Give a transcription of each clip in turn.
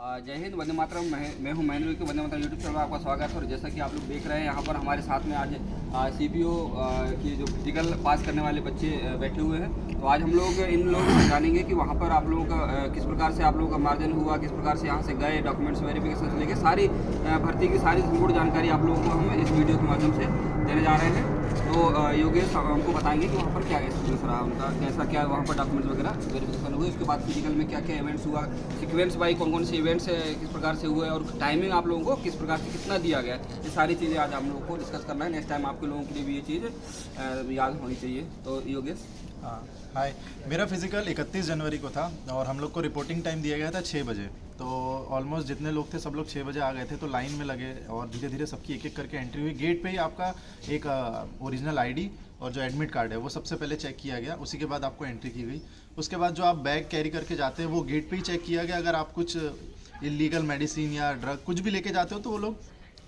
जय हिंद, वंदे मातरम। मैं हूं महेंद्र के वंदे मातरम यूट्यूब चैनल में आपका स्वागत है। और जैसा कि आप लोग देख रहे हैं, यहाँ पर हमारे साथ में आज सीपीओ की जो फिजिकल पास करने वाले बच्चे बैठे हुए हैं। तो आज हम लोग इन लोगों से जानेंगे कि वहाँ पर आप लोगों का किस प्रकार से आप लोगों का मार्जन हुआ, किस प्रकार से यहाँ से गए, डॉक्यूमेंट्स वेरिफिकेशन से लेकर सारी भर्ती की सारी संपूर्ण जानकारी आप लोगों को हम इस वीडियो के माध्यम से देने जा रहे हैं। तो योगेश हमको बताएंगे कि वहाँ पर क्या एक्सपीरियंस रहा उनका, कैसा क्या वहाँ पर डॉक्यूमेंट्स वगैरह वेरिफिकेशन हुए, उसके बाद फिजिकल में क्या क्या इवेंट्स हुआ, सीक्वेंस बाई कौन कौन से इवेंट्स किस प्रकार से हुए और टाइमिंग आप लोगों को किस प्रकार से कितना दिया गया, ये सारी चीज़ें आज हम लोगों को डिस्कस करना है। नेक्स्ट टाइम आपके लोगों के लिए भी ये चीज़ याद होनी चाहिए। तो योगेश। हाँ, हाय। मेरा फिजिकल 31 जनवरी को था और हम लोग को रिपोर्टिंग टाइम दिया गया था 6 बजे। तो ऑलमोस्ट जितने लोग थे सब लोग 6 बजे आ गए थे। तो लाइन में लगे और धीरे धीरे सबकी एक एक करके एंट्री हुई। गेट पे ही आपका एक ओरिजिनल आईडी और जो एडमिट कार्ड है वो सबसे पहले चेक किया गया, उसी के बाद आपको एंट्री की गई। उसके बाद जो आप बैग कैरी करके जाते हैं वो गेट पे ही चेक किया गया। अगर आप कुछ इलीगल मेडिसिन या ड्रग कुछ भी लेके जाते हो तो वो लोग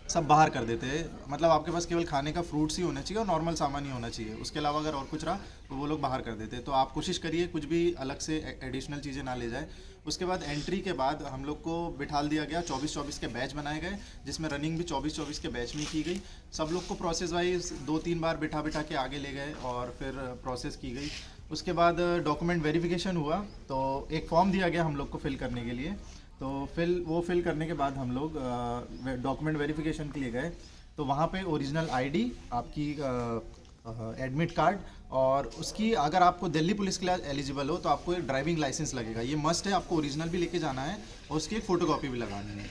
सब बाहर कर देते हैं। मतलब आपके पास केवल खाने का फ्रूट्स ही होना चाहिए और नॉर्मल सामान ही होना चाहिए, उसके अलावा अगर और कुछ रहा तो वो लोग बाहर कर देते हैं। तो आप कोशिश करिए कुछ भी अलग से एडिशनल चीज़ें ना ले जाए। उसके बाद एंट्री के बाद हम लोग को बिठाल दिया गया। 24-24 के बैच बनाए गए, जिसमें रनिंग भी 24-24 के बैच में की गई। सब लोग को प्रोसेस वाइज 2-3 बार बिठा बिठा के आगे ले गए और फिर प्रोसेस की गई। उसके बाद डॉक्यूमेंट वेरिफिकेशन हुआ, तो एक फॉर्म दिया गया हम लोग को फिल करने के लिए। तो वो फिल करने के बाद हम लोग डॉक्यूमेंट वेरिफिकेशन के लिए गए। तो वहाँ पे ओरिजिनल आईडी, आपकी एडमिट कार्ड और उसकी, अगर आपको दिल्ली पुलिस के लिए एलिजिबल हो तो आपको एक ड्राइविंग लाइसेंस लगेगा। ये मस्ट है, आपको ओरिजिनल भी लेके जाना है और उसकी एक फ़ोटोकॉपी भी लगानी है।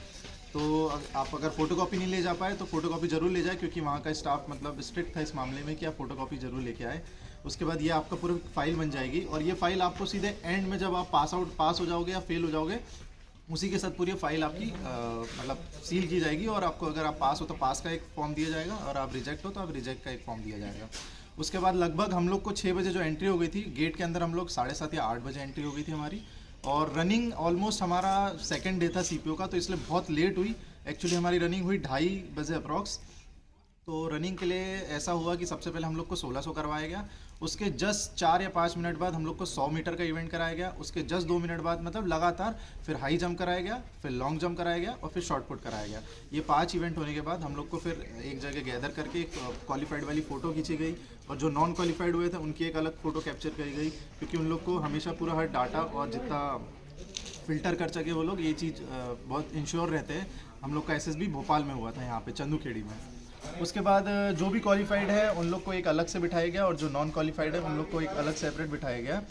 तो आप अगर फ़ोटोकॉपी नहीं ले जा पाए तो फ़ोटोकॉपी ज़रूर ले जाए, क्योंकि वहाँ का स्टाफ मतलब स्ट्रिक्ट था इस मामले में कि आप फ़ोटोकॉपी ज़रूर लेके आए। उसके बाद ये आपका पूरी फाइल बन जाएगी और ये फाइल आपको सीधे एंड में जब आप पास हो जाओगे या फेल हो जाओगे, उसी के साथ पूरी फाइल आपकी मतलब सील की जाएगी। और आपको अगर आप पास हो तो पास का एक फॉर्म दिया जाएगा और आप रिजेक्ट हो तो आप रिजेक्ट का एक फॉर्म दिया जाएगा। उसके बाद लगभग हम लोग को 6 बजे जो एंट्री हो गई थी गेट के अंदर, हम लोग 7:30 या 8 बजे एंट्री हो गई थी हमारी। और रनिंग ऑलमोस्ट हमारा सेकेंड डे था सीपीओ का, तो इसलिए बहुत लेट हुई। एक्चुअली हमारी रनिंग हुई 2:30 बजे अप्रॉक्स। तो रनिंग के लिए ऐसा हुआ कि सबसे पहले हम लोग को 1600 करवाया गया। उसके जस्ट 4 या 5 मिनट बाद हम लोग को 100 मीटर का इवेंट कराया गया। उसके जस्ट 2 मिनट बाद मतलब लगातार फिर हाई जंप कराया गया, फिर लॉन्ग जंप कराया गया और फिर शॉर्ट पुट कराया गया। ये 5 इवेंट होने के बाद हम लोग को फिर एक जगह गैदर करके एक क्वालिफाइड वाली फ़ोटो खींची गई और जो नॉन क्वालिफाइड हुए थे उनकी एक अलग फ़ोटो कैप्चर करी गई, क्योंकि उन लोग को हमेशा पूरा हर डाटा और जितना फ़िल्टर कर सके वो लोग, ये चीज़ बहुत इंश्योर रहते हैं। हम लोग का एसएसबी भोपाल में हुआ था, यहाँ पे चंदूखेड़ी में। उसके बाद जो भी क्वालिफाइड है उन लोग को एक अलग से बिठाया गया और जो नॉन क्वालिफाइड है उन लोग को एक अलग सेपरेट बिठाया गया।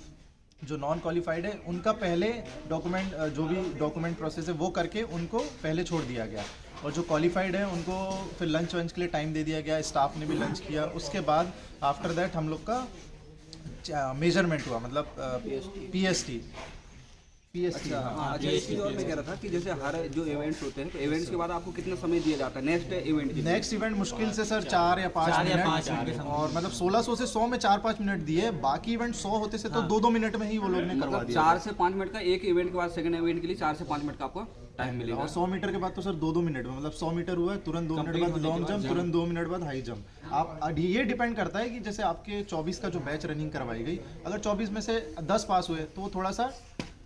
जो नॉन क्वालिफाइड है उनका पहले डॉक्यूमेंट, जो भी डॉक्यूमेंट प्रोसेस है वो करके उनको पहले छोड़ दिया गया। और जो क्वालिफाइड है उनको फिर लंच वंच के लिए टाइम दे दिया गया, स्टाफ ने भी लंच किया। उसके बाद आफ्टर दैट हम लोग का मेजरमेंट हुआ, मतलब पीएसटी। अच्छा, हाँ। अच्छा, एक चीज़ और मैं कह रहा था कि जैसे हर जो इवेंट्स होते हैं तो इवेंट्स के बाद आपको कितना समय दिया जाता है नेक्स्ट इवेंट के लिए? नेक्स्ट इवेंट मुश्किल से सर 4 या 5 मिनट, और मतलब 1600 से 100 में 4-5 मिनट दिए। बाकी इवेंट 100 होते से तो 2-2 मिनट में ही वो लोग ने करवा दिया। 4 से 5 मिनट का एक इवेंट के बाद सेकंड इवेंट के लिए 4 से 5 मिनट का आपको टाइम मिलेगा। और 100 मीटर के बाद तो सर 2-2 मिनट में, मतलब 100 मीटर हुआ है तुरंत 2 मिनट बाद लॉन्ग जंप, तुरंत 2 मिनट बाद हाई जंप। आप ये डिपेंड करता है कि जैसे आपके 24 का जो बैच रनिंग करवाई गई, अगर 24 में से 10 पास हुए तो वो थोड़ा सा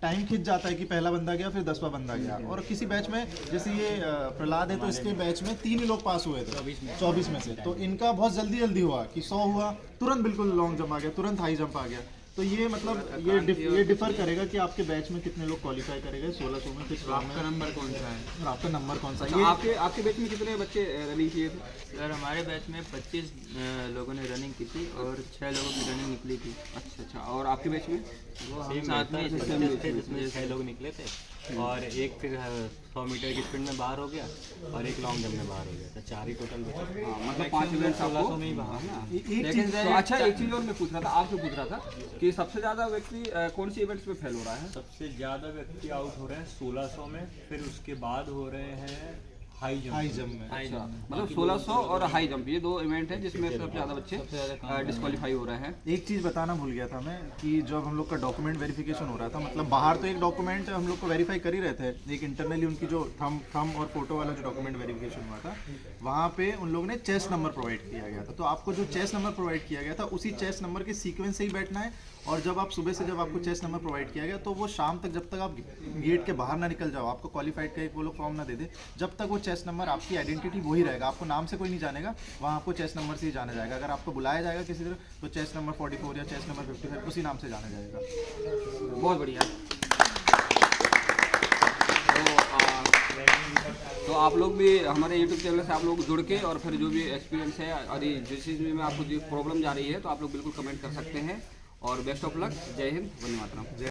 टाइम खिंच जाता है कि पहला बंदा गया फिर 10वां बंदा गया। और किसी बैच में जैसे ये प्रहलाद है तो इसके बैच में 3 ही लोग पास हुए थे 24 में से। तो इनका बहुत जल्दी हुआ कि 100 हुआ तुरंत बिल्कुल लॉन्ग जंप आ गया, तुरंत हाई जंप आ गया। तो ये मतलब ये डिफर करेगा कि आपके बैच में कितने लोग क्वालिफाई करेंगे 1600 में, किस आपका नंबर कौन सा है और आपका नंबर कौन सा है। ये आपके बैच में कितने बच्चे रनिंग किए थे? सर हमारे बैच में 25 लोगों ने रनिंग की थी और 6 लोगों की रनिंग निकली थी। अच्छा, और आपके बैच में? वो हम साथ में थे, जिसमें 6 लोग निकले थे और एक फिर 100 मीटर की स्पीड में बाहर हो गया और एक लॉन्ग जंप में बाहर हो गया। तो 4 ही टोटल बचे। मतलब 5 इवेंट्स आपको 1600 में ही बाहर। लेकिन अच्छा, एक चीज़ और मैं पूछ रहा था, आपसे पूछ रहा था कि सबसे ज़्यादा व्यक्ति कौन सी इवेंट्स में फेल हो रहा है? सबसे ज़्यादा व्यक्ति आउट हो रहे हैं 1600 में, फिर उसके बाद हो रहे हैं हाई जंप में। अच्छा, मतलब 1600 और हाई जंप, ये 2 इवेंट है जिसमें सबसे ज़्यादा बच्चे डिस्क्वालीफाई हो रहे हैं। एक चीज़ बताना भूल गया था मैं कि जब हम लोग का डॉक्यूमेंट वेरिफिकेशन हो रहा था, मतलब बाहर तो एक डॉक्यूमेंट हम लोग को वेरीफाई कर ही रहे थे, एक इंटरनली उनकी जो थम और फोटो वाला जो डॉक्यूमेंट वेरिफिकेशन हुआ था, वहाँ पे उन लोगों ने चेस्ट नंबर प्रोवाइड किया गया था। तो आपको जो चेस्ट नंबर प्रोवाइड किया गया था उसी चेस्ट नंबर के सीक्वेंस से ही बैठना है, और जब आप सुबह से जब आपको चेस्ट नंबर प्रोवाइड किया गया तो वो शाम तक, जब तक आप गेट के बाहर ना निकल जाओ, आपको क्वालिफाइड का एक वो लोग फॉर्म ना दे दे, जब तक वो चेस्ट नंबर, आपकी आइडेंटिटी वही रहेगा, आपको नाम से कोई नहीं जानेगा, वहाँ आपको चेस्ट नंबर से ही जाना जाएगा। अगर आपको बुलाया जाएगा किसी तरह तो चेस्ट नंबर 44 या चेस्ट नंबर 55 उसी नाम से जाना जाएगा। बहुत बढ़िया। तो आप लोग भी हमारे YouTube चैनल से आप लोग जुड़ के, और फिर जो भी एक्सपीरियंस है और जिस चीज़ में आपको जो प्रॉब्लम जा रही है तो आप लोग बिल्कुल कमेंट कर सकते हैं। और बेस्ट ऑफ लक। जय हिंद, वंदे मातरम।